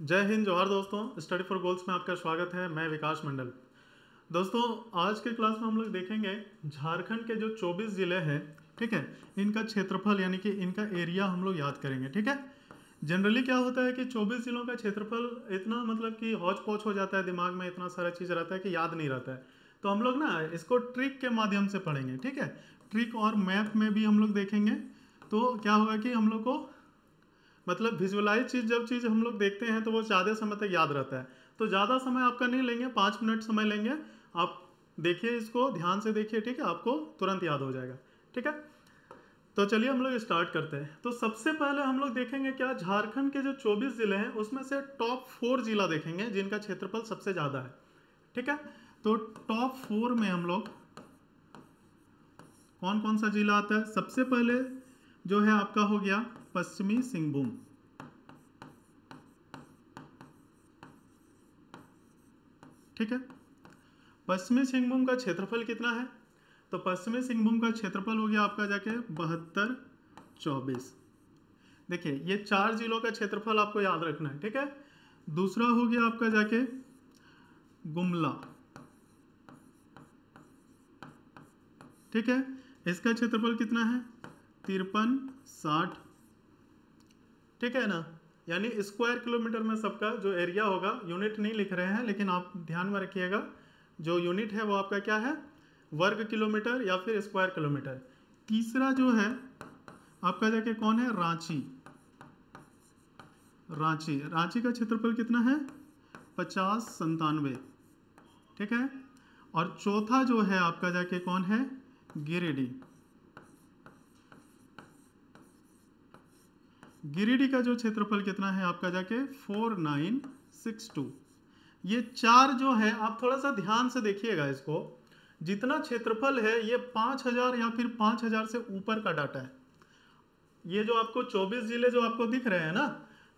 जय हिंद, जोहार दोस्तों। स्टडी फॉर गोल्स में आपका स्वागत है। मैं विकास मंडल। दोस्तों, आज के क्लास में हम लोग देखेंगे झारखंड के जो 24 ज़िले हैं, ठीक है, इनका क्षेत्रफल यानी कि इनका एरिया हम लोग याद करेंगे। ठीक है, जनरली क्या होता है कि 24 जिलों का क्षेत्रफल इतना मतलब कि हौच पौच हो जाता है, दिमाग में इतना सारा चीज़ रहता है कि याद नहीं रहता है। तो हम लोग ना इसको ट्रिक के माध्यम से पढ़ेंगे। ठीक है, ट्रिक और मैप में भी हम लोग देखेंगे। तो क्या होगा कि हम लोग को मतलब विजुअलाइज जब चीज़ हम लोग देखते हैं तो वो ज़्यादा समय तक याद रहता है। तो ज़्यादा समय आपका नहीं लेंगे, 5 मिनट समय लेंगे। आप देखिए, इसको ध्यान से देखिए, ठीक है, आपको तुरंत याद हो जाएगा। ठीक है, तो चलिए हम लोग स्टार्ट करते हैं। तो सबसे पहले हम लोग देखेंगे क्या, झारखंड के जो 24 जिले हैं उसमें से टॉप 4 जिला देखेंगे जिनका क्षेत्रफल सबसे ज़्यादा है। ठीक है, तो टॉप 4 में हम लोग कौन कौन सा जिला आता है। सबसे पहले जो है आपका हो गया पश्चिमी सिंहभूम। ठीक है, पश्चिमी सिंहभूम का क्षेत्रफल कितना है, तो पश्चिमी सिंहभूम का क्षेत्रफल हो गया आपका जाके 7224। देखिए, ये 4 जिलों का क्षेत्रफल आपको याद रखना है। ठीक है, दूसरा हो गया आपका जाके गुमला। ठीक है, इसका क्षेत्रफल कितना है, 5360। ठीक है ना, यानी स्क्वायर किलोमीटर में सबका जो एरिया होगा, यूनिट नहीं लिख रहे हैं लेकिन आप ध्यान में रखिएगा, जो यूनिट है वो आपका क्या है, वर्ग किलोमीटर या फिर स्क्वायर किलोमीटर। तीसरा जो है आपका जाके कौन है, रांची। रांची रांची का क्षेत्रफल कितना है, 5097। ठीक है, और चौथा जो है आपका जाके कौन है, गिरिडीह। गिरिडीह का जो क्षेत्रफल कितना है आपका जाके 4962। ये 4 जो है, आप थोड़ा सा ध्यान से देखिएगा इसको, जितना क्षेत्रफल है ये 5000 या फिर 5000 से ऊपर का डाटा है। ये जो आपको 24 जिले जो आपको दिख रहे हैं ना,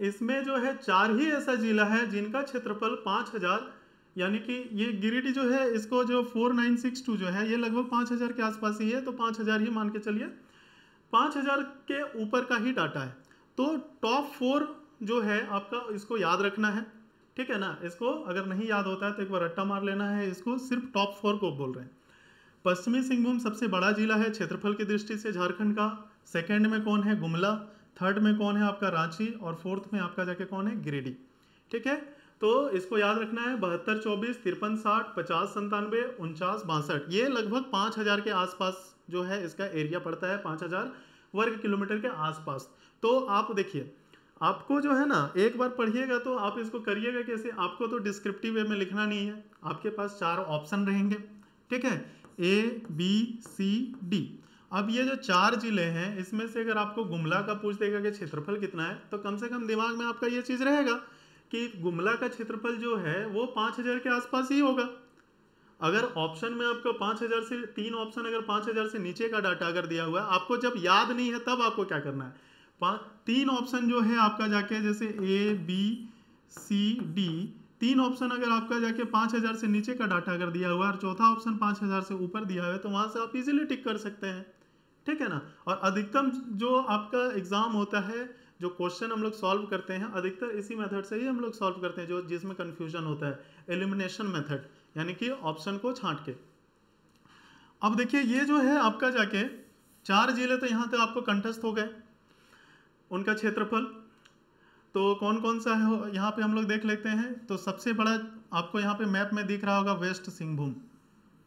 इसमें जो है 4 ही ऐसा जिला है जिनका क्षेत्रफल 5000, यानी कि ये गिरिडीह जो है, इसको जो 4962 जो है ये लगभग 5000 के आसपास ही है, तो 5000 ही मान के चलिए, 5000 के ऊपर का ही डाटा है। तो टॉप 4 जो है आपका, इसको याद रखना है। ठीक है ना, इसको अगर नहीं याद होता है तो एक बार रट्टा मार लेना है, इसको सिर्फ टॉप 4 को बोल रहे हैं। पश्चिमी सिंहभूम सबसे बड़ा जिला है क्षेत्रफल की दृष्टि से झारखंड का। सेकंड में कौन है, गुमला। थर्ड में कौन है आपका, रांची। और फोर्थ में आपका जाके कौन है, गिरिडीह। ठीक है, तो इसको याद रखना है, 7224, 5360, 5097, 4962। ये लगभग 5000 के आसपास जो है इसका एरिया पड़ता है, 5000 वर्ग किलोमीटर के आसपास। तो आप देखिए, आपको जो है ना, एक बार पढ़िएगा तो आप इसको करिएगा कैसे, आपको तो डिस्क्रिप्टिव वे में लिखना नहीं है, आपके पास 4 ऑप्शन रहेंगे। ठीक है, ए बी सी डी। अब ये जो 4 जिले हैं, इसमें से अगर आपको गुमला का पूछ देगा कि क्षेत्रफल कितना है, तो कम से कम दिमाग में आपका ये चीज़ रहेगा कि गुमला का क्षेत्रफल जो है वो 5000 के आसपास ही होगा। अगर ऑप्शन में आपको 5000 से 3 ऑप्शन, अगर 5000 से नीचे का डाटा अगर दिया हुआ है, आपको जब याद नहीं है तब आपको क्या करना है, 3 ऑप्शन जो है आपका जाके, जैसे A B C D, 3 option अगर आपका जाके 5000 से नीचे का डाटा अगर दिया हुआ है और चौथा ऑप्शन 5000 से ऊपर दिया हुआ है, तो वहां से आप इजीली टिक कर सकते हैं। ठीक है ना, और अधिकतम जो आपका एग्जाम होता है, जो क्वेश्चन हम लोग सॉल्व करते हैं, अधिकतर इसी मेथड से ही हम लोग सॉल्व करते हैं, जो जिसमें कंफ्यूजन होता है, एलिमिनेशन मेथड, यानी कि ऑप्शन को छांट के। अब देखिए, ये जो है आपका जाके 4 जिले तो यहाँ तक आपको कंठस्थ हो गए, उनका क्षेत्रफल। तो कौन कौन सा है यहाँ पे हम लोग देख लेते हैं। तो सबसे बड़ा आपको यहाँ पे मैप में दिख रहा होगा वेस्ट सिंहभूम।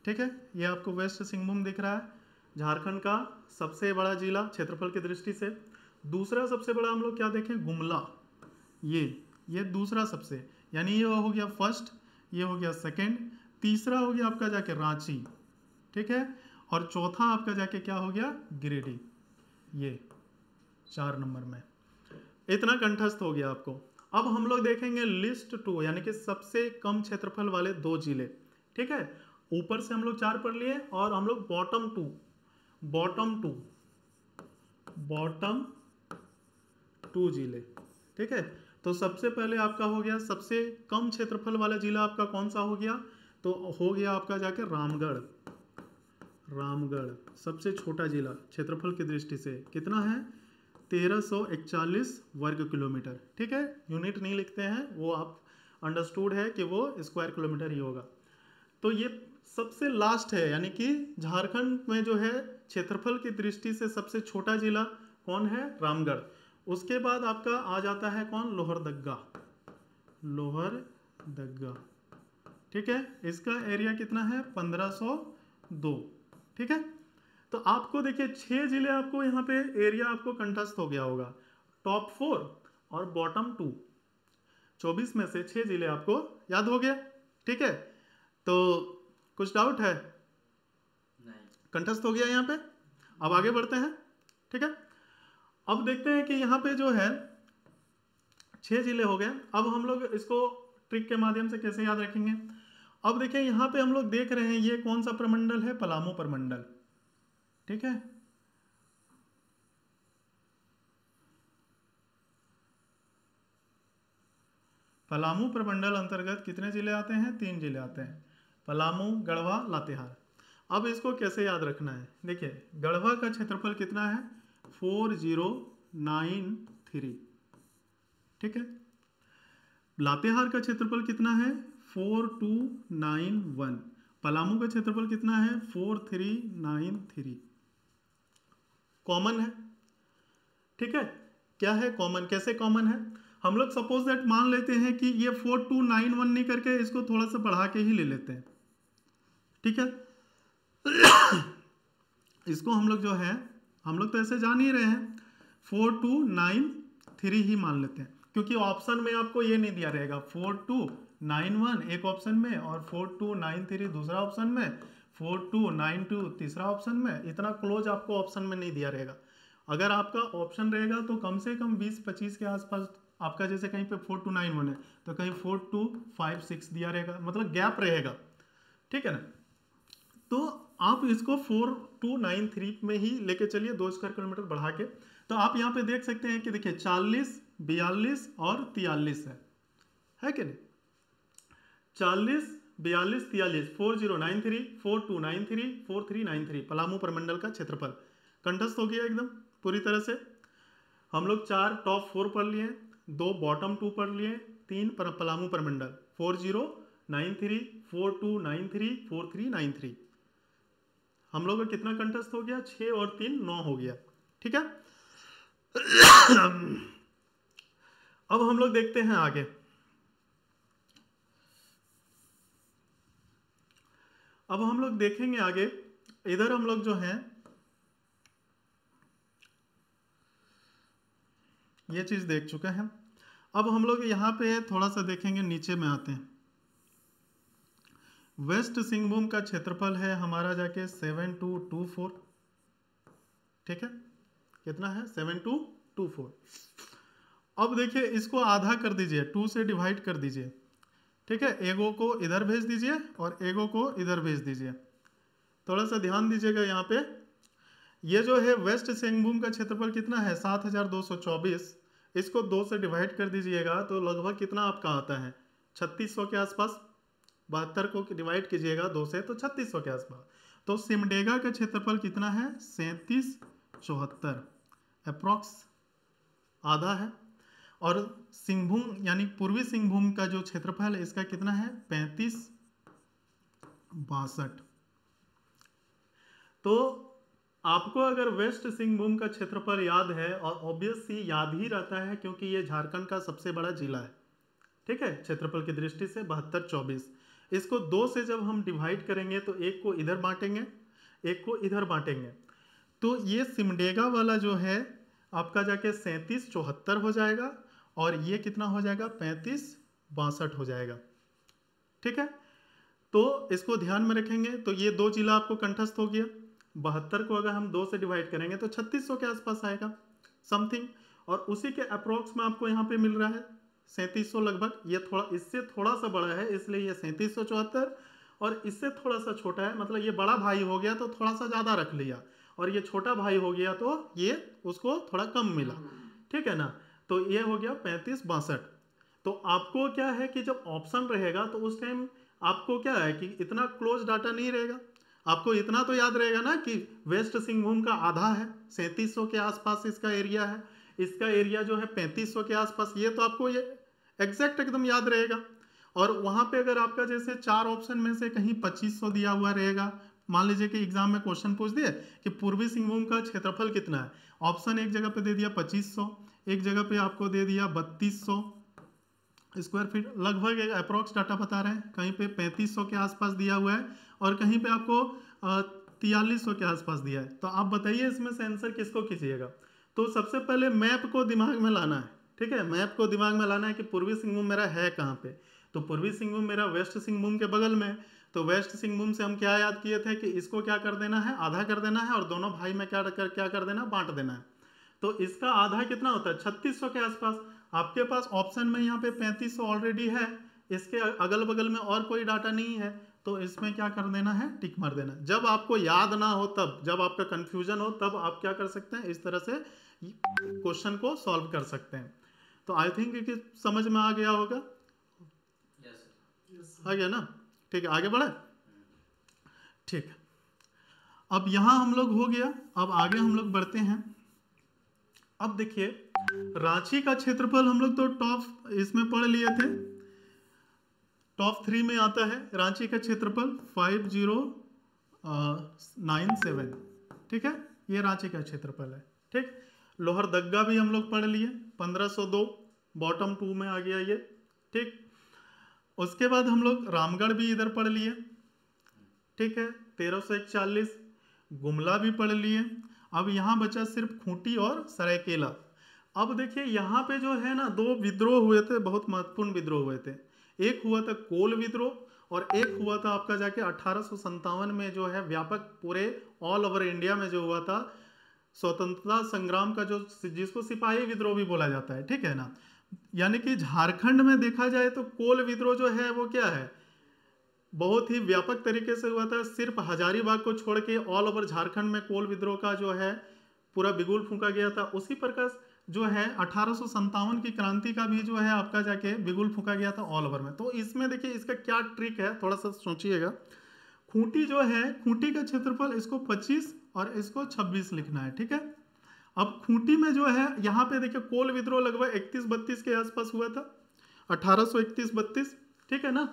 ठीक है, ये आपको वेस्ट सिंहभूम दिख रहा है, झारखंड का सबसे बड़ा जिला क्षेत्रफल की दृष्टि से। दूसरा सबसे बड़ा हम लोग क्या देखें, गुमला। ये दूसरा सबसे, यानी ये हो गया फर्स्ट, ये हो गया सेकंड, तीसरा हो गया आपका जाके रांची। ठीक है, और चौथा आपका जाके क्या हो गया, गिरिडीह। ये 4 नंबर में, इतना कंठस्थ हो गया आपको। अब हम लोग देखेंगे लिस्ट 2, यानी कि सबसे कम क्षेत्रफल वाले 2 जिले। ठीक है, ऊपर से हम लोग 4 पढ़ लिए, और हम लोग बॉटम टू जिले। ठीक है, तो सबसे पहले आपका हो गया सबसे कम क्षेत्रफल वाला जिला आपका कौन सा हो गया, तो हो गया आपका जाके रामगढ़। सबसे छोटा जिला क्षेत्रफल की दृष्टि से कितना है, 1341 वर्ग किलोमीटर। ठीक है, यूनिट नहीं लिखते हैं, वो आप अंडरस्टूड है कि वो स्क्वायर किलोमीटर ही होगा। तो ये सबसे लास्ट है, यानी कि झारखंड में जो है क्षेत्रफल की दृष्टि से सबसे छोटा जिला कौन है? रामगढ़। उसके बाद आपका आ जाता है कौन? लोहरदग्गा। लोहरदग्गा, ठीक है, इसका एरिया कितना है? 1502। ठीक है, तो आपको देखिए 6 जिले आपको यहाँ पे एरिया आपको कंठस्थ हो गया होगा, टॉप 4 और बॉटम 2, 24 में से 6 जिले आपको याद हो गया। ठीक है, तो कुछ डाउट है? नहीं, कंठस्थ हो गया यहाँ पे। अब आगे बढ़ते हैं। ठीक है, अब देखते हैं कि यहाँ पे जो है 6 जिले हो गए। अब हम लोग इसको ट्रिक के माध्यम से कैसे याद रखेंगे? अब देखिए यहाँ पे हम लोग देख रहे हैं ये कौन सा प्रमंडल है? पलामू प्रमंडल। ठीक है, पलामू प्रमंडल अंतर्गत कितने जिले आते हैं? 3 जिले आते हैं, पलामू, गढ़वा, लातेहार। अब इसको कैसे याद रखना है? देखिए गढ़वा का क्षेत्रफल कितना है? 4093। ठीक है, लातेहार का क्षेत्रफल कितना है? 4291। पलामू का क्षेत्रफल कितना है? 4393। कॉमन है। ठीक है, क्या है कॉमन? कैसे कॉमन है? हम लोग सपोज दैट मान लेते हैं कि ये 4291 नहीं करके इसको थोड़ा सा बढ़ा के ही ले लेते हैं। ठीक है, इसको हम लोग जो है, हम लोग तो ऐसे जान ही रहे हैं, 4293 ही मान लेते हैं, क्योंकि ऑप्शन में आपको ये नहीं दिया रहेगा 4291 एक ऑप्शन में और 4293 दूसरा ऑप्शन में, 4292 तीसरा ऑप्शन में। इतना क्लोज आपको ऑप्शन में नहीं दिया रहेगा। अगर आपका ऑप्शन रहेगा तो कम से कम 20-25 के आसपास आपका, जैसे कहीं पे 4291 है तो कहीं 4256 दिया रहेगा, मतलब गैप रहेगा। ठीक है ना, तो आप इसको 4293 में ही लेके चलिए, 2 स्क्वायर किलोमीटर बढ़ा के। तो आप यहाँ पे देख सकते हैं कि देखिए 40, 42 और 43 है कि नहीं? 40, 42, 43, 4093, 4293, 4393 पलामू प्रमंडल का क्षेत्रफल कंठस्थ हो गया एकदम पूरी तरह से। हम लोग 4 टॉप 4 पढ़ लिए, 2 बॉटम 2 पढ़ लिए, 3 पलामू प्रमंडल 4093, 4293, 4393। हम लोग का कितना कंठस्थ हो गया? 6 और 3 9 हो गया। ठीक है, अब हम लोग देखते हैं आगे। अब हम लोग देखेंगे आगे, इधर हम लोग जो हैं ये चीज देख चुके हैं। अब हम लोग यहाँ पे थोड़ा सा देखेंगे, नीचे में आते हैं। वेस्ट सिंहभूम का क्षेत्रफल है हमारा जाके 7224। ठीक है, कितना है? 7224। अब देखिए इसको आधा कर दीजिए, 2 से डिवाइड कर दीजिए। ठीक है, एगो को इधर भेज दीजिए और एगो को इधर भेज दीजिए। थोड़ा सा ध्यान दीजिएगा यहाँ पे, ये जो है वेस्ट सिंहभूम का क्षेत्रफल कितना है? 7224। इसको 2 से डिवाइड कर दीजिएगा तो लगभग कितना आपका आता है? 3600 के आसपास। 72 को डिवाइड कीजिएगा 2 से तो 3600 के आसपास। तो सिमडेगा का क्षेत्रफल कितना है? 3774, अप्रॉक्स आधा है। और सिंहभूम यानी पूर्वी सिंहभूम का जो क्षेत्रफल है इसका कितना है? 3562। तो आपको अगर वेस्ट सिंहभूम का क्षेत्रफल याद है, और ऑब्वियसली याद ही रहता है क्योंकि ये झारखंड का सबसे बड़ा जिला है। ठीक है, क्षेत्रफल की दृष्टि से 7224। इसको 2 से जब हम डिवाइड करेंगे तो एक को इधर बांटेंगे, एक को इधर बांटेंगे, तो ये सिमडेगा वाला जो है आपका जाके 3774 हो जाएगा और ये कितना हो जाएगा? 3562 हो जाएगा। ठीक है, तो इसको ध्यान में रखेंगे। तो ये 2 जिला आपको कंठस्थ हो गया। 72 को अगर हम 2 से डिवाइड करेंगे तो 3600 के आसपास आएगा समथिंग, और उसी के अप्रोक्स में आपको यहाँ पे मिल रहा है 3700 लगभग। ये थोड़ा इससे थोड़ा सा बड़ा है इसलिए ये 3774, और इससे थोड़ा सा छोटा है, मतलब ये बड़ा भाई हो गया तो थोड़ा सा ज़्यादा रख लिया, और ये छोटा भाई हो गया तो ये उसको थोड़ा कम मिला। ठीक है ना, तो ये हो गया 3562। तो आपको क्या है कि जब ऑप्शन रहेगा तो उस टाइम आपको क्या है कि इतना क्लोज डाटा नहीं रहेगा। आपको इतना तो याद रहेगा ना कि वेस्ट सिंहभूम का आधा है, 3700 के आसपास इसका एरिया है, इसका एरिया जो है 3500 के आसपास, ये तो आपको ये एग्जैक्ट एकदम याद रहेगा। और वहां पे अगर आपका जैसे 4 ऑप्शन में से कहीं 2500 दिया हुआ रहेगा, मान लीजिए कि एग्जाम में क्वेश्चन पूछ दिए कि पूर्वी सिंहभूम का क्षेत्रफल कितना है, ऑप्शन एक जगह पे दे दिया 2500, एक जगह पे आपको दे दिया 3200 स्क्वायर फीट, लगभग एक अप्रोक्स डाटा बता रहे हैं, कहीं पे 3500 के आसपास दिया हुआ है और कहीं पे आपको 4300 के आसपास दिया है। तो आप बताइए इसमें से आंसर किसको कीजिएगा। तो सबसे पहले मैप को दिमाग में लाना है, ठीक है, मैप को दिमाग में लाना है कि पूर्वी सिंहभूम मेरा है कहाँ पे। तो पूर्वी सिंहभूम मेरा वेस्ट सिंहभूम के बगल में, तो वेस्ट सिंहभूम से हम क्या याद किए थे कि इसको क्या कर देना है, आधा कर देना है, और दोनों भाई में क्या कर देना, बांट देना है। तो इसका आधा कितना होता है, 3600 के आसपास। आपके पास ऑप्शन में यहाँ पे 3500 ऑलरेडी है, इसके अगल बगल में और कोई डाटा नहीं है, तो इसमें क्या कर देना है, टिक मार देना। जब आपको याद ना हो तब, जब आपका कंफ्यूजन हो तब आप क्या कर सकते हैं, इस तरह से क्वेश्चन को सॉल्व कर सकते हैं। तो आई थिंक कि समझ में आ गया होगा। आ गया ना, ठीक है, आगे बढ़े। ठीक, अब यहां हम लोग हो गया, अब आगे हम लोग बढ़ते हैं। अब देखिए रांची का क्षेत्रफल हम लोग तो टॉप इसमें पढ़ लिए थे, टॉप 3 में आता है रांची का क्षेत्रफल 5097, ठीक है, ये रांची का क्षेत्रफल है। ठीक, लोहरदग्गा भी हम लोग पढ़ लिए 1502, बॉटम 2 में आ गया ये। ठीक, उसके बाद हम लोग रामगढ़ भी इधर पढ़ लिए, ठीक है, 1341, गुमला भी पढ़ लिए। अब यहाँ बचा सिर्फ खूंटी और सरायकेला। अब देखिए यहाँ पे जो है ना, 2 विद्रोह हुए थे, बहुत महत्वपूर्ण विद्रोह हुए थे। एक हुआ था कोल विद्रोह और एक हुआ था आपका जाके 1857 में जो है व्यापक पूरे ऑल ओवर इंडिया में जो हुआ था स्वतंत्रता संग्राम का, जो जिसको सिपाही विद्रोह भी बोला जाता है, ठीक है ना। यानी कि झारखंड में देखा जाए तो कोल विद्रोह जो है वो क्या है, बहुत ही व्यापक तरीके से हुआ था। सिर्फ हजारीबाग को छोड़ के ऑल ओवर झारखंड में कोल विद्रोह का जो है पूरा बिगुल फूंका गया था। उसी प्रकार जो है 1857 की क्रांति का भी जो है आपका जाके बिगुल फूंका गया था ऑल ओवर में। तो इसमें देखिए इसका क्या ट्रिक है, थोड़ा सा सोचिएगा। खूंटी जो है, खूंटी का क्षेत्रफल इसको 25 और इसको 26 लिखना है, ठीक है। अब खूंटी में जो है यहाँ पे देखिए कोल विद्रोह लगभग 31-32 के आसपास हुआ था, 1831-32, ठीक है ना।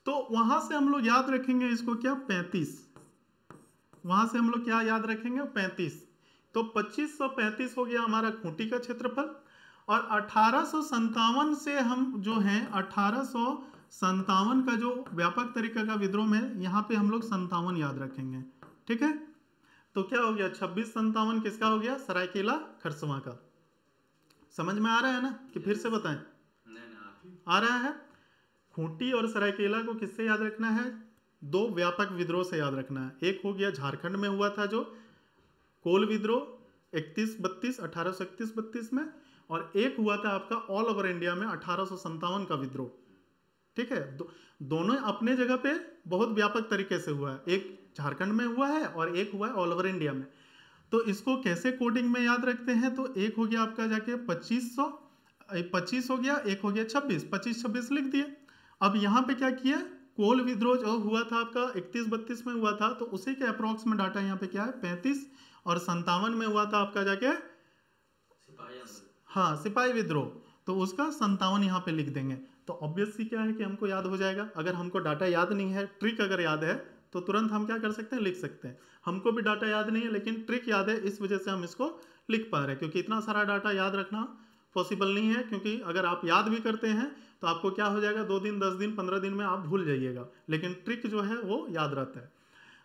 तो वहां से हम लोग याद रखेंगे इसको क्या, 35, वहां से हम लोग क्या याद रखेंगे, 35। तो 2535 हो गया हमारा खूंटी का क्षेत्रफल। और 1857 से हम जो है 1857 का जो व्यापक तरीका का विद्रोह में, यहाँ पे हम लोग 57 याद रखेंगे, ठीक है। तो क्या हो गया, 2657 किसका हो गया, सरायकेला खरसवां का। समझ में आ रहा है ना कि फिर से बताएं, आ रहा है। खूंटी और सरायकेला को किससे याद रखना है, 2 व्यापक विद्रोह से याद रखना है। एक हो गया झारखंड में हुआ था जो कोल विद्रोह 31-32, 1831-32 में, और एक हुआ था आपका ऑल ओवर इंडिया में 1857 का विद्रोह, ठीक है। दोनों अपने जगह पे बहुत व्यापक तरीके से हुआ है, एक झारखंड में हुआ है और एक हुआ है ऑल ओवर इंडिया में। तो इसको कैसे कोडिंग में याद रखते हैं, तो एक हो गया आपका जाके 25 हो गया, एक हो गया 26, 25-26 लिख दिए। अब यहाँ पे क्या किया, कोल विद्रोह जो हुआ था आपका 31-32 में हुआ था, तो उसी के अप्रोक्स में डाटा यहाँ पे क्या है 35, और 57 में हुआ था आपका जाके हाँ सिपाही विद्रोह, तो उसका 57 यहाँ पे लिख देंगे। तो ऑब्वियसली क्या है कि हमको याद हो जाएगा। अगर हमको डाटा याद नहीं है, ट्रिक अगर याद है तो तुरंत हम क्या कर सकते हैं, लिख सकते हैं। हमको भी डाटा याद नहीं है लेकिन ट्रिक याद है, इस वजह से हम इसको लिख पा रहे हैं, क्योंकि इतना सारा डाटा याद रखना पॉसिबल नहीं है। क्योंकि अगर आप याद भी करते हैं तो आपको क्या हो जाएगा, 2 दिन 10 दिन 15 दिन में आप भूल जाइएगा, लेकिन ट्रिक जो है वो याद रहता है।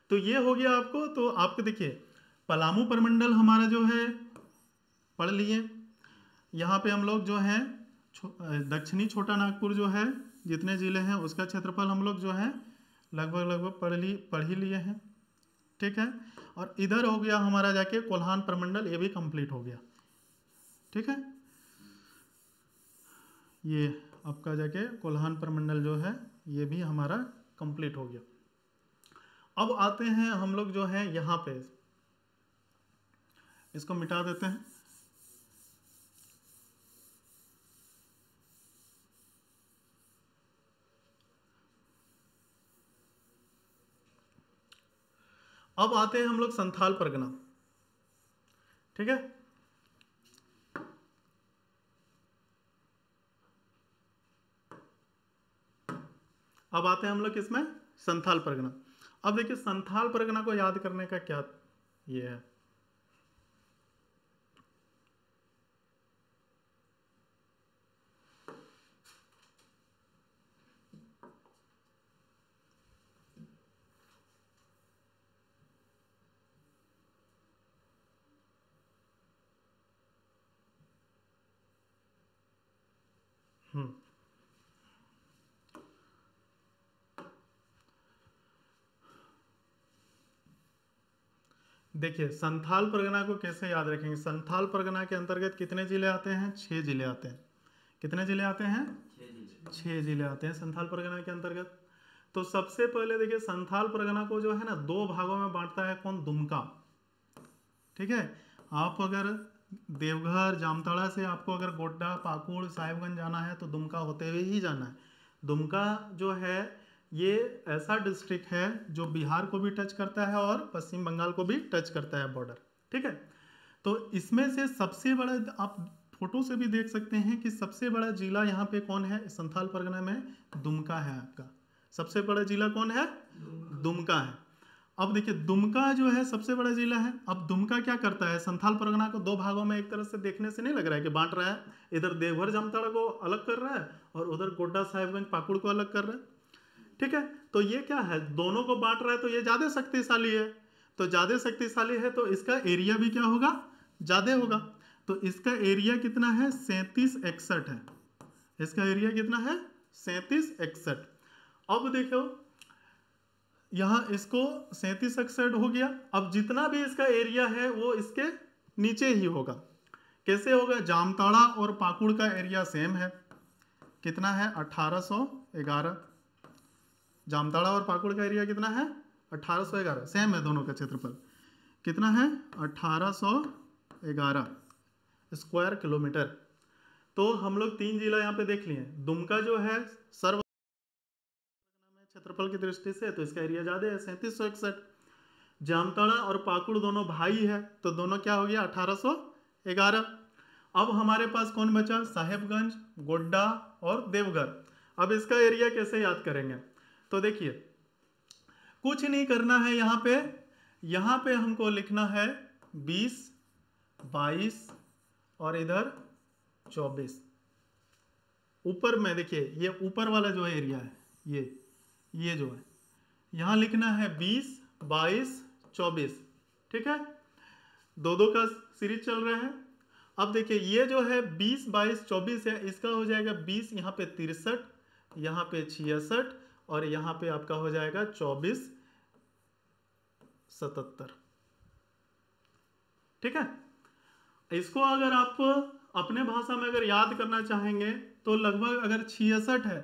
तो ये हो गया आपको। तो आपको देखिए पलामू प्रमंडल हमारा जो है पढ़ लिए। यहाँ पे हम लोग जो है दक्षिणी छोटा नागपुर जो है, जितने जिले हैं उसका क्षेत्रफल हम लोग जो है लगभग पढ़ ही लिए हैं, ठीक है। और इधर हो गया हमारा जाके कोल्हान प्रमंडल, ये भी कंप्लीट हो गया, ठीक है। ये आपका जाके कोल्हान प्रमंडल जो है ये भी हमारा कंप्लीट हो गया। अब आते हैं हम लोग जो है यहाँ पे, इसको मिटा देते हैं। अब आते हैं हम लोग संथाल परगना, ठीक है। अब आते हैं हम लोग किसमें, संथाल परगना। अब देखिए संथाल परगना को याद करने का क्या ये है, देखिए संथाल परगना को कैसे याद रखेंगे। संथाल परगना के अंतर्गत कितने जिले आते हैं, 6 जिले आते हैं। कितने जिले आते हैं, 6 जिले आते हैं संथाल परगना के अंतर्गत। तो सबसे पहले देखिए संथाल परगना को जो है ना 2 भागों में बांटता है कौन, दुमका। ठीक है, आप अगर देवघर जामताड़ा से आपको अगर गोड्डा पाकुड़ साहिबगंज जाना है तो दुमका होते हुए ही जाना है। दुमका जो है ये ऐसा डिस्ट्रिक्ट है जो बिहार को भी टच करता है और पश्चिम बंगाल को भी टच करता है बॉर्डर। ठीक है, तो इसमें से सबसे बड़ा, आप फोटो से भी देख सकते हैं कि सबसे बड़ा जिला यहाँ पे कौन है, संथाल परगना में दुमका है। आपका सबसे बड़ा जिला कौन है, दुमका है। अब देखिए दुमका जो है सबसे बड़ा जिला है। अब दुमका क्या करता है, संथाल परगना को 2 भागों में एक तरह से देखने से नहीं लग रहा है कि बांट रहा है, इधर देवघर जामताड़ा को अलग कर रहा है और उधर गोड्डा साहिबगंज पाकुड़ को अलग कर रहा है। ठीक है, तो ये क्या है, दोनों को बांट रहा है, तो ये ज्यादा शक्तिशाली है। तो ज्यादा शक्तिशाली है तो इसका एरिया भी क्या होगा, ज्यादा होगा। तो इसका एरिया कितना है, 3761 है। इसका एरिया कितना है, 3761। अब देखो यहां इसको 3761 हो गया। अब जितना भी इसका एरिया है वो इसके नीचे ही होगा। कैसे होगा, जामताड़ा और पाकुड़ का एरिया सेम है, कितना है 1811। जामताड़ा और पाकुड़ का एरिया कितना है 1811, सेम है दोनों का क्षेत्रफल, कितना है 1811 स्क्वायर किलोमीटर। तो हम लोग 3 जिला यहाँ पे देख लिए। दुमका जो है सर्व क्षेत्रफल की दृष्टि से तो इसका एरिया ज्यादा है 3761। जामताड़ा और पाकुड़ दोनों भाई है तो दोनों क्या हो गया 1811। अब हमारे पास कौन बचा, साहेबगंज, गोड्डा और देवघर। अब इसका एरिया कैसे याद करेंगे, तो देखिए कुछ नहीं करना है। यहाँ पे हमको लिखना है 20, 22 और इधर 24। ऊपर में देखिए ये ऊपर वाला जो है एरिया है, ये जो है यहाँ लिखना है 20, 22, 24। ठीक है, 2-2 का सीरीज चल रहा है। अब देखिए ये जो है 20, 22, 24 है, इसका हो जाएगा 20, यहाँ पे 63, यहाँ पे 66 और यहाँ पे आपका हो जाएगा 24, 77। ठीक है, इसको अगर आप अपने भाषा में अगर याद करना चाहेंगे तो लगभग अगर 66 है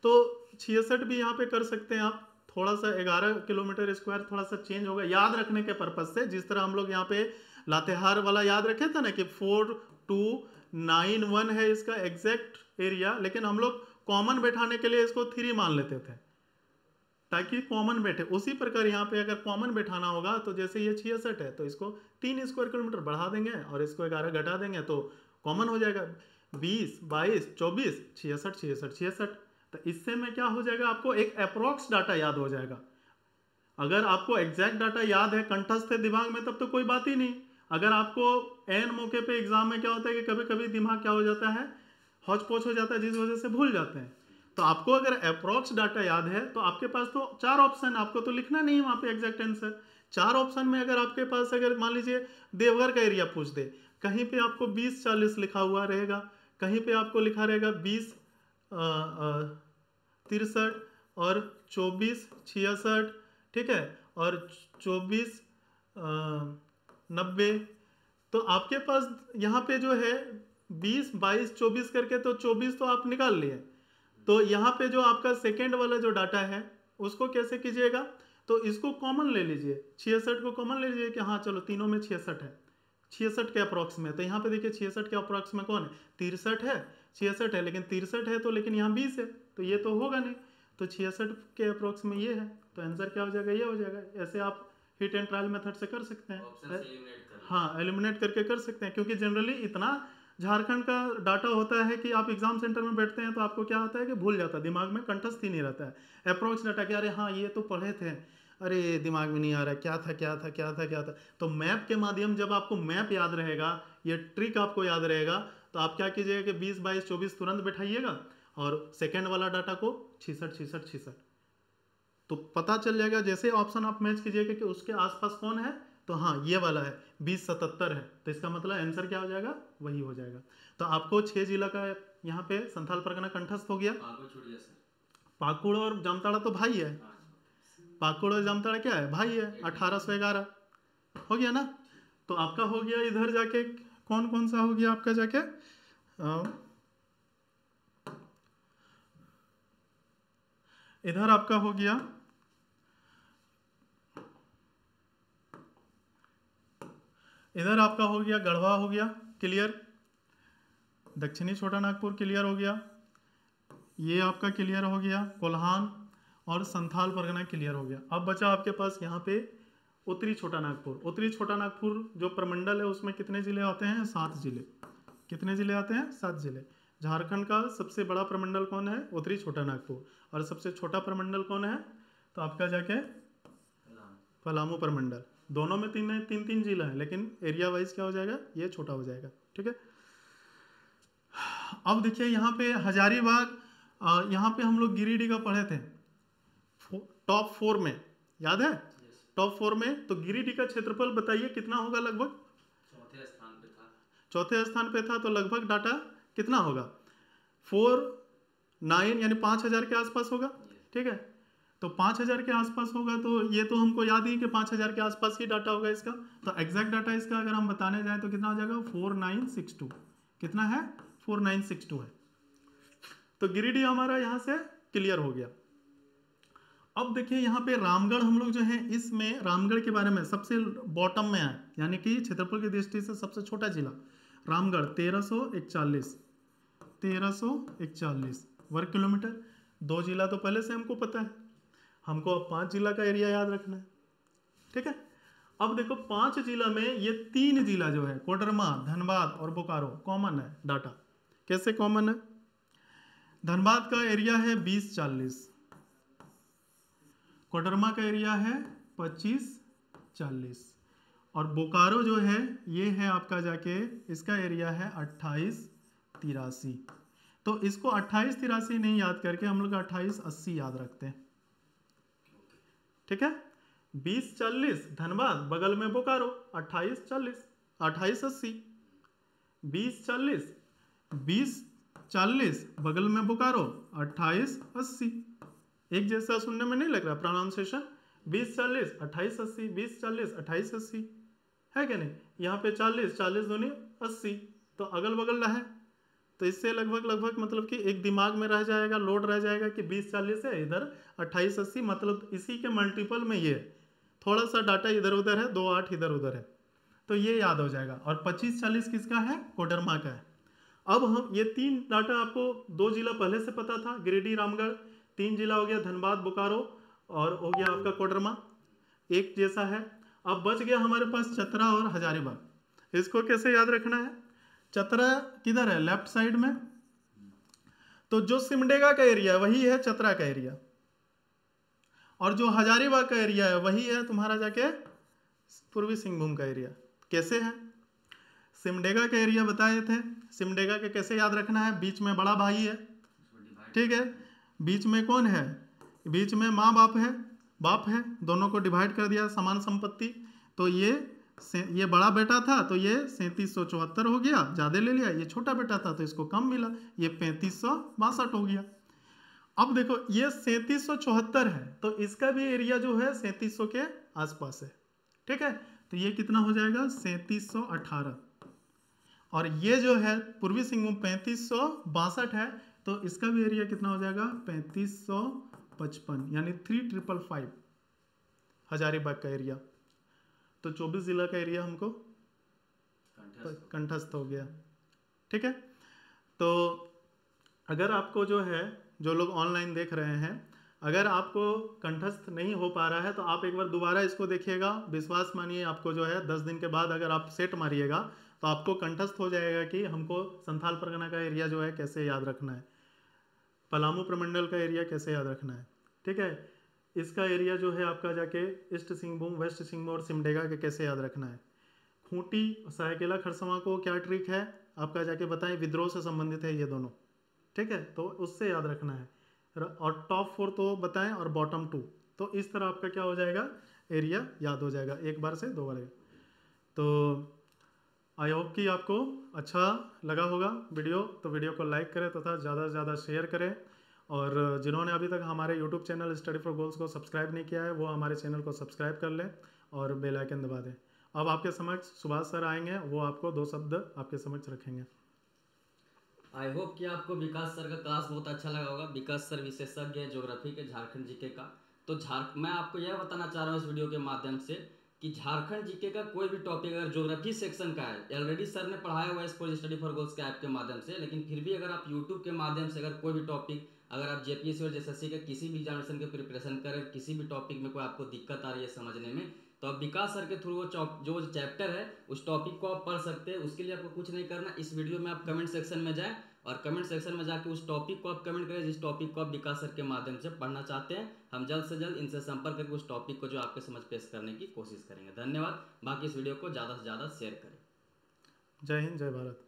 तो 66 भी यहाँ पे कर सकते हैं आप। थोड़ा सा 11 किलोमीटर स्क्वायर थोड़ा सा चेंज होगा याद रखने के पर्पज से। जिस तरह हम लोग यहाँ पे लातेहार वाला याद रखे थे ना कि 4291 है इसका एग्जैक्ट एरिया, लेकिन हम लोग कॉमन बैठाने के लिए इसको 3 मान लेते थे ताकि कॉमन बैठे। उसी प्रकार यहाँ पे अगर कॉमन बैठाना होगा तो जैसे ये 66 है तो इसको 3 स्क्वायर किलोमीटर बढ़ा देंगे और इसको 11 घटा देंगे तो कॉमन हो जाएगा 20, 22, 24, 66, 66, 66। तो इससे में क्या हो जाएगा, आपको एक अप्रोक्स डाटा याद हो जाएगा। अगर आपको एग्जैक्ट डाटा याद है कंठस्थ है दिमाग में तब तो कोई बात ही नहीं। अगर आपको एन मौके पे एग्जाम में क्या होता है कि कभी कभी दिमाग क्या हो जाता है, हौच पौच हो जाता है, जिस वजह से भूल जाते हैं। तो आपको अगर अप्रोक्स डाटा याद है तो आपके पास तो 4 ऑप्शन, आपको तो लिखना नहीं है वहाँ पे एग्जैक्ट आंसर। 4 ऑप्शन में अगर आपके पास अगर मान लीजिए देवघर का एरिया पूछ दे, कहीं पे आपको 20, 40 लिखा हुआ रहेगा, कहीं पे आपको लिखा रहेगा 20, 63 और 24, 66। ठीक है, और 24, 90। तो आपके पास यहाँ पे जो है 20, 22, 24 करके तो 24 तो आप निकाल लिए। तो यहाँ पे जो आपका सेकेंड वाला जो डाटा है उसको कैसे कीजिएगा, तो इसको कॉमन ले लीजिए, 66 को कॉमन ले लीजिए कि हाँ चलो तीनों में 66 है, 66 के अप्रॉक्स में। तो यहाँ पे देखिए 66 के अप्रॉक्स में कौन है, 63 है, 66 है, लेकिन 63 है तो लेकिन यहाँ 20 है तो ये तो होगा नहीं। तो 66 के अप्रॉक्स में ये है तो आंसर क्या हो जाएगा, ये हो जाएगा। ऐसे आप हिट एंड ट्रायल मेथड से कर सकते हैं। हाँ, एलिमिनेट करके कर सकते हैं, क्योंकि जनरली इतना झारखंड का डाटा होता है कि आप एग्जाम सेंटर में बैठते हैं तो आपको क्या होता है कि भूल जाता है, दिमाग में कंठस्थ ही नहीं रहता है अप्रोक्स डाटा कि अरे हाँ ये तो पढ़े थे, अरे दिमाग में नहीं आ रहा क्या था क्या था क्या था क्या था। तो मैप के माध्यम जब आपको मैप याद रहेगा, ये ट्रिक आपको याद रहेगा, तो आप क्या कीजिएगा कि 20 22 24 तुरंत बैठाइएगा और सेकेंड वाला डाटा को 66 66 66, तो पता चल जाएगा। जैसे ऑप्शन आप मैच कीजिएगा कि उसके आसपास कौन है, तो हाँ ये वाला है 2077 है, तो इसका मतलब आंसर क्या हो जाएगा, वही हो जाएगा। तो आपको 6 जिला का यहाँ पे संथाल परगना कंठस्थ हो गया। पाकुड़ और जामताड़ा तो भाई है, पाकुड़ और जामताड़ा क्या है, भाई है, 1811 हो गया ना। तो आपका हो गया इधर जाके कौन कौन सा हो गया आपका जाके इधर आपका हो गया, इधर आपका हो गया गढ़वा हो गया क्लियर, दक्षिणी छोटा नागपुर क्लियर हो गया, ये आपका क्लियर हो गया, कोल्हान और संथाल परगना क्लियर हो गया। अब बचा आपके पास यहाँ पे उत्तरी छोटा नागपुर। उत्तरी छोटा नागपुर जो प्रमंडल है उसमें कितने जिले आते हैं, 7 जिले। कितने जिले आते हैं, 7 जिले। झारखंड का सबसे बड़ा प्रमंडल कौन है, उत्तरी छोटा नागपुर, और सबसे छोटा प्रमंडल कौन है, तो आपका जाके पलामू प्रमंडल। दोनों में तीन तीन जिला है, लेकिन एरिया वाइज क्या हो जाएगा, ये छोटा हो जाएगा। ठीक है, अब देखिए यहाँ पे हजारीबाग, यहाँ पे हम लोग गिरिडीह का पढ़े थे टॉप 4 में, याद है टॉप 4 में। तो गिरिडीह का क्षेत्रफल बताइए कितना होगा, लगभग चौथे स्थान पे था, तो लगभग डाटा कितना होगा, 49 यानी 5000 के आसपास होगा। ठीक है, तो 5000 के आसपास होगा, तो ये तो हमको याद ही कि 5000 के आसपास ही डाटा होगा इसका। तो एग्जैक्ट डाटा इसका अगर हम बताने जाएं तो कितना हो जाएगा, 4962। कितना है, 4962 है। तो गिरिडीह हमारा यहाँ से क्लियर हो गया। अब देखिए यहाँ पे रामगढ़ हम लोग जो है, इसमें रामगढ़ के बारे में सबसे बॉटम में है, यानी कि क्षेत्रफल की दृष्टि से सबसे छोटा जिला रामगढ़, 1341 वर्ग किलोमीटर। 2 जिला तो पहले से हमको पता है, हमको अब 5 जिला का एरिया याद रखना है। ठीक है, अब देखो 5 जिला में ये 3 जिला जो है कोडरमा, धनबाद और बोकारो कॉमन है डाटा। कैसे कॉमन है, धनबाद का एरिया है 20-40, कोडरमा का एरिया है 25-40, और बोकारो जो है ये है आपका जाके, इसका एरिया है 28-83। तो इसको 28-83 नहीं याद करके हम लोग 28-80 याद रखते हैं। ठीक है, 20-40 धनबाद, बगल में बोकारो, 28-40 28-80, 20-40 बगल में बोकारो, 28-80। एक जैसा सुनने में नहीं लग रहा प्रोनाउंसिएशन, 20-40 28-80, 20-40 28-80 है क्या नहीं। यहाँ पे 40 दूनी 80, तो अगल बगल रहा है, तो इससे लगभग मतलब कि एक दिमाग में रह जाएगा, लोड रह जाएगा कि 20-40 है, इधर 28-80, मतलब इसी के मल्टीपल में ये थोड़ा सा डाटा इधर उधर है, 2-8 इधर उधर है, तो ये याद हो जाएगा। और 25-40 किसका है, कोडरमा का है। अब हम ये 3 डाटा आपको 2 जिला पहले से पता था, गिरिडीह रामगढ़, 3 जिला हो गया धनबाद बोकारो, और हो गया आपका कोडरमा, एक जैसा है। अब बच गया हमारे पास चतरा और हजारीबाग। इसको कैसे याद रखना है, चतरा किधर है, लेफ्ट साइड में, तो जो सिमडेगा का एरिया है वही है चतरा का एरिया, और जो हजारीबाग का एरिया है वही है तुम्हारा जाके पूर्वी सिंहभूम का एरिया। कैसे है, सिमडेगा का एरिया बताए थे, सिमडेगा के कैसे याद रखना है, बीच में बड़ा भाई है, ठीक है, बीच में कौन है, बीच में माँ बाप है, दोनों को डिवाइड कर दिया समान संपत्ति, तो ये बड़ा बेटा था तो ये 3774 हो गया, ज़्यादा ले लिया, ये छोटा बेटा था तो इसको कम मिला, ये 3562 हो गया। अब देखो ये 3774 है, तो इसका भी एरिया जो है 3700 के आसपास है। ठीक है, तो ये कितना हो जाएगा, 3718, और ये जो है पूर्वी सिंहभूम 3562 है, तो इसका भी एरिया कितना हो जाएगा, 3555, यानी 3555 हजारीबाग का एरिया। तो 24 जिला का एरिया हमको कंठस्थ हो गया। ठीक है, तो अगर आपको जो है, जो लोग ऑनलाइन देख रहे हैं, अगर आपको कंठस्थ नहीं हो पा रहा है तो आप एक बार दोबारा इसको देखिएगा, विश्वास मानिए आपको जो है 10 दिन के बाद अगर आप सेट मारिएगा तो आपको कंठस्थ हो जाएगा कि हमको संथाल परगना का एरिया जो है कैसे याद रखना है, पलामू प्रमंडल का एरिया कैसे याद रखना है। ठीक है, इसका एरिया जो है आपका जाके ईस्ट सिंहभूम, वेस्ट सिंहभूम और सिमडेगा के कैसे याद रखना है। खूंटी सरायकेला खरसवां को क्या ट्रिक है आपका जाके बताएं, विद्रोह से संबंधित है ये दोनों। ठीक है, तो उससे याद रखना है। और टॉप 4 तो बताएं और बॉटम 2, तो इस तरह आपका क्या हो जाएगा, एरिया याद हो जाएगा एक बार से 2 बार। तो आई होप कि आपको अच्छा लगा होगा वीडियो, तो वीडियो को लाइक करें तथा ज़्यादा से ज़्यादा शेयर करें। और जिन्होंने अभी तक हमारे YouTube channel study for goals को सब्सक्राइब नहीं किया है वो हमारे चैनल को सब्सक्राइब कर लें और बेल आइकन दबा दें। अब आपके समक्ष सुभाष सर आएंगे, वो आपको 2 शब्द आपके समक्ष रखेंगे। आई होप कि आपको विकास सर का क्लास बहुत अच्छा लगा होगा। विकास सर विशेषज्ञ है ज्योग्राफी के, झारखंड जीके का। तो मैं आपको यह बताना चाह रहा हूँ इस वीडियो के माध्यम से कि झारखंड जीके का कोई भी टॉपिक अगर ज्योग्राफी सेक्शन का है, ऑलरेडी सर ने पढ़ाया हुआ है इसको स्टडी फॉर गोल्स के ऐप के माध्यम से, लेकिन फिर भी अगर आप यूट्यूब के माध्यम से अगर कोई भी टॉपिक, अगर आप जेपीएससी और जेएसएससी के किसी भी एग्जामिनेशन के प्रिपरेशन करें, किसी भी टॉपिक में कोई आपको दिक्कत आ रही है समझने में, तो आप विकास सर के थ्रू वो जो चैप्टर है उस टॉपिक को आप पढ़ सकते हैं। उसके लिए आपको कुछ नहीं करना, इस वीडियो में आप कमेंट सेक्शन में जाएं और कमेंट सेक्शन में जाके उस टॉपिक को आप कमेंट करें जिस टॉपिक को आप विकास सर के माध्यम से पढ़ना चाहते हैं। हम जल्द से जल्द इनसे संपर्क करके उस टॉपिक को जो आपके समझ पेश करने की कोशिश करेंगे। धन्यवाद। बाकी इस वीडियो को ज़्यादा से ज़्यादा शेयर करें। जय हिंद, जय भारत।